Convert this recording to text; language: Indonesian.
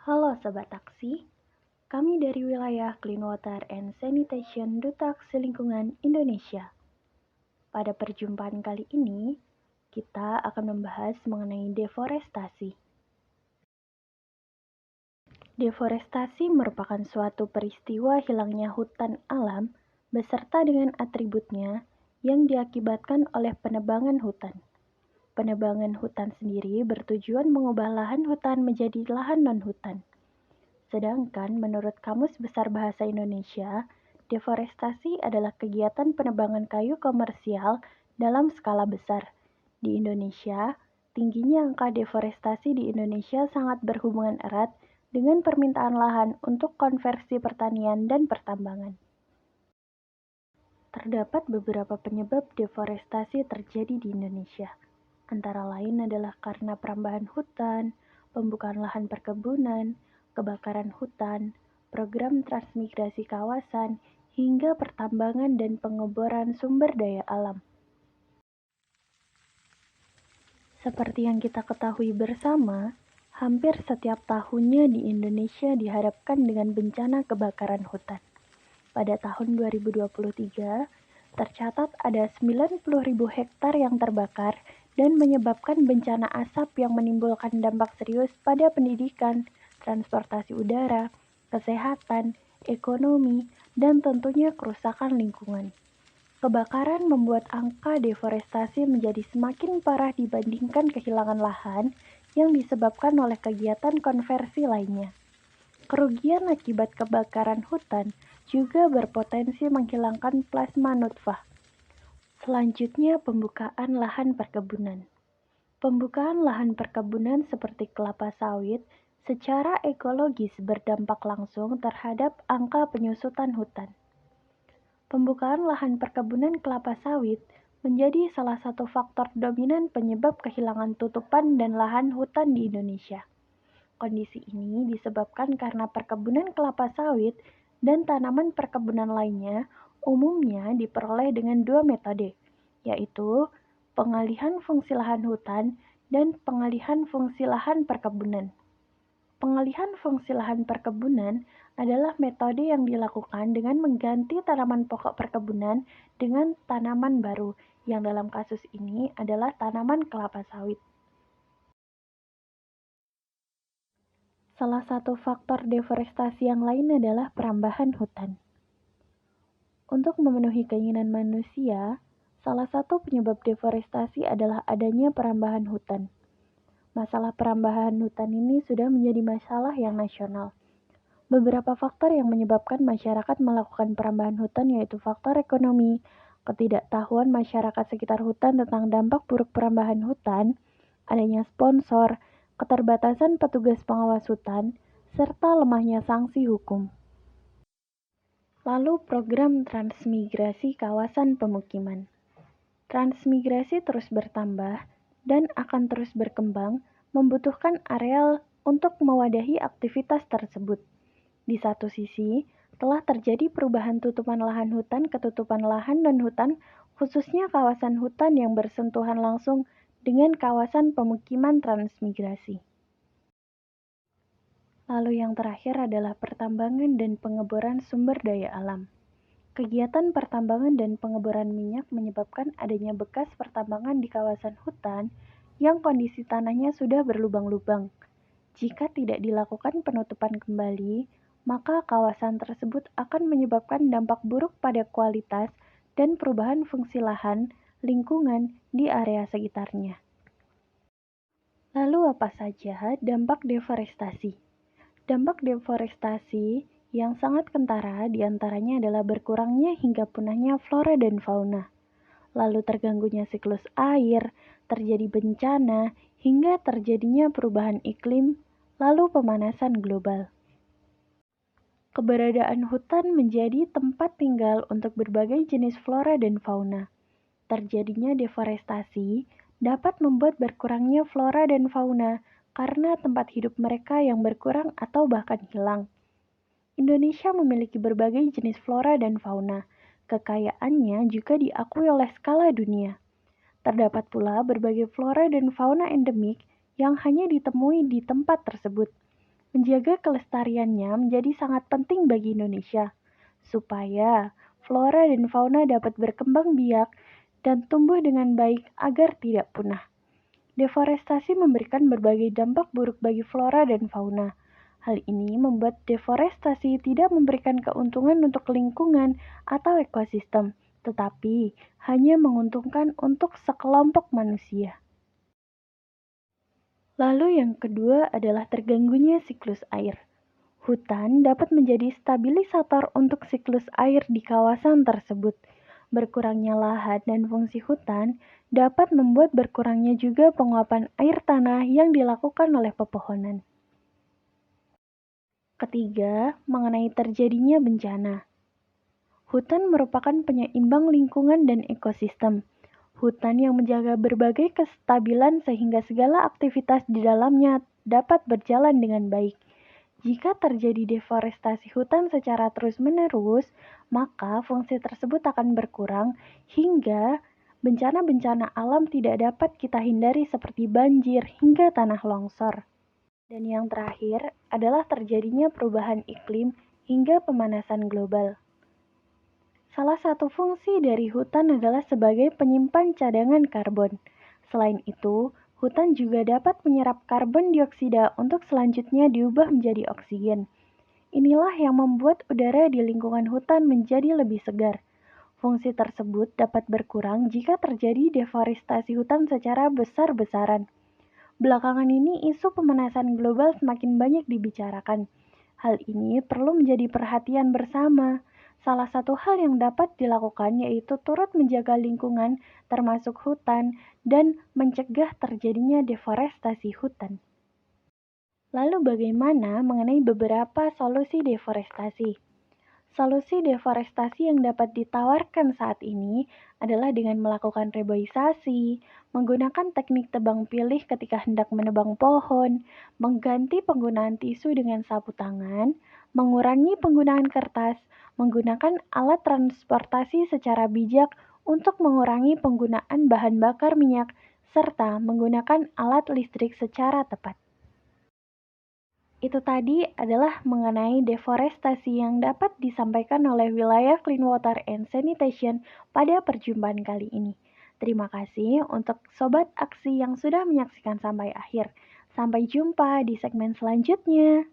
Halo Sobat Taksi, kami dari wilayah Clean Water and Sanitation Duta Aksi Lingkungan Indonesia. Pada perjumpaan kali ini, kita akan membahas mengenai deforestasi. Deforestasi merupakan suatu peristiwa hilangnya hutan alam beserta dengan atributnya yang diakibatkan oleh penebangan hutan. Penebangan hutan sendiri bertujuan mengubah lahan hutan menjadi lahan non-hutan. Sedangkan menurut Kamus Besar Bahasa Indonesia, deforestasi adalah kegiatan penebangan kayu komersial dalam skala besar. Di Indonesia, tingginya angka deforestasi di Indonesia sangat berhubungan erat dengan permintaan lahan untuk konversi pertanian dan pertambangan. Terdapat beberapa penyebab deforestasi terjadi di Indonesia. Antara lain adalah karena perambahan hutan, pembukaan lahan perkebunan, kebakaran hutan, program transmigrasi kawasan, hingga pertambangan dan pengeboran sumber daya alam. Seperti yang kita ketahui bersama, hampir setiap tahunnya di Indonesia dihadapkan dengan bencana kebakaran hutan. Pada tahun 2023, tercatat ada 90.000 hektar yang terbakar dan menyebabkan bencana asap yang menimbulkan dampak serius pada pendidikan, transportasi udara, kesehatan, ekonomi, dan tentunya kerusakan lingkungan. Kebakaran membuat angka deforestasi menjadi semakin parah dibandingkan kehilangan lahan yang disebabkan oleh kegiatan konversi lainnya. Kerugian akibat kebakaran hutan juga berpotensi menghilangkan plasma nutfah. Selanjutnya, pembukaan lahan perkebunan. Pembukaan lahan perkebunan seperti kelapa sawit secara ekologis berdampak langsung terhadap angka penyusutan hutan. Pembukaan lahan perkebunan kelapa sawit menjadi salah satu faktor dominan penyebab kehilangan tutupan dan lahan hutan di Indonesia. Kondisi ini disebabkan karena perkebunan kelapa sawit dan tanaman perkebunan lainnya umumnya diperoleh dengan dua metode, yaitu pengalihan fungsi lahan hutan dan pengalihan fungsi lahan perkebunan. Pengalihan fungsi lahan perkebunan adalah metode yang dilakukan dengan mengganti tanaman pokok perkebunan dengan tanaman baru, yang dalam kasus ini adalah tanaman kelapa sawit. Salah satu faktor deforestasi yang lain adalah perambahan hutan. Untuk memenuhi keinginan manusia, salah satu penyebab deforestasi adalah adanya perambahan hutan. Masalah perambahan hutan ini sudah menjadi masalah yang nasional. Beberapa faktor yang menyebabkan masyarakat melakukan perambahan hutan yaitu faktor ekonomi, ketidaktahuan masyarakat sekitar hutan tentang dampak buruk perambahan hutan, adanya sponsor, keterbatasan petugas pengawas hutan, serta lemahnya sanksi hukum. Lalu program transmigrasi kawasan pemukiman. Transmigrasi terus bertambah dan akan terus berkembang, membutuhkan areal untuk mewadahi aktivitas tersebut. Di satu sisi, telah terjadi perubahan tutupan lahan hutan ke tutupan lahan non-hutan, khususnya kawasan hutan yang bersentuhan langsung dengan kawasan pemukiman transmigrasi. Lalu yang terakhir adalah pertambangan dan pengeboran sumber daya alam. Kegiatan pertambangan dan pengeboran minyak menyebabkan adanya bekas pertambangan di kawasan hutan yang kondisi tanahnya sudah berlubang-lubang. Jika tidak dilakukan penutupan kembali, maka kawasan tersebut akan menyebabkan dampak buruk pada kualitas dan perubahan fungsi lahan, lingkungan di area sekitarnya. Lalu apa saja dampak deforestasi? Dampak deforestasi yang sangat kentara diantaranya adalah berkurangnya hingga punahnya flora dan fauna, lalu terganggunya siklus air, terjadi bencana, hingga terjadinya perubahan iklim, lalu pemanasan global. Keberadaan hutan menjadi tempat tinggal untuk berbagai jenis flora dan fauna. Terjadinya deforestasi dapat membuat berkurangnya flora dan fauna karena tempat hidup mereka yang berkurang atau bahkan hilang. Indonesia memiliki berbagai jenis flora dan fauna. Kekayaannya juga diakui oleh skala dunia. Terdapat pula berbagai flora dan fauna endemik yang hanya ditemui di tempat tersebut. Menjaga kelestariannya menjadi sangat penting bagi Indonesia, supaya flora dan fauna dapat berkembang biak dan tumbuh dengan baik agar tidak punah. Deforestasi memberikan berbagai dampak buruk bagi flora dan fauna. Hal ini membuat deforestasi tidak memberikan keuntungan untuk lingkungan atau ekosistem, tetapi hanya menguntungkan untuk sekelompok manusia. Lalu yang kedua adalah terganggunya siklus air. Hutan dapat menjadi stabilisator untuk siklus air di kawasan tersebut. Berkurangnya lahan dan fungsi hutan dapat membuat berkurangnya juga penguapan air tanah yang dilakukan oleh pepohonan. Ketiga, mengenai terjadinya bencana. Hutan merupakan penyeimbang lingkungan dan ekosistem. Hutan yang menjaga berbagai kestabilan sehingga segala aktivitas di dalamnya dapat berjalan dengan baik. Jika terjadi deforestasi hutan secara terus-menerus, maka fungsi tersebut akan berkurang hingga bencana-bencana alam tidak dapat kita hindari seperti banjir hingga tanah longsor. Dan yang terakhir adalah terjadinya perubahan iklim hingga pemanasan global. Salah satu fungsi dari hutan adalah sebagai penyimpan cadangan karbon. Selain itu, hutan juga dapat menyerap karbon dioksida untuk selanjutnya diubah menjadi oksigen. Inilah yang membuat udara di lingkungan hutan menjadi lebih segar. Fungsi tersebut dapat berkurang jika terjadi deforestasi hutan secara besar-besaran. Belakangan ini isu pemanasan global semakin banyak dibicarakan. Hal ini perlu menjadi perhatian bersama. Salah satu hal yang dapat dilakukan yaitu turut menjaga lingkungan, termasuk hutan, dan mencegah terjadinya deforestasi hutan. Lalu bagaimana mengenai beberapa solusi deforestasi? Solusi deforestasi yang dapat ditawarkan saat ini adalah dengan melakukan reboisasi, menggunakan teknik tebang pilih ketika hendak menebang pohon, mengganti penggunaan tisu dengan sapu tangan, mengurangi penggunaan kertas, menggunakan alat transportasi secara bijak untuk mengurangi penggunaan bahan bakar minyak, serta menggunakan alat listrik secara tepat. Itu tadi adalah mengenai deforestasi yang dapat disampaikan oleh Wilayah Clean Water and Sanitation pada perjumpaan kali ini. Terima kasih untuk Sobat Aksi yang sudah menyaksikan sampai akhir. Sampai jumpa di segmen selanjutnya.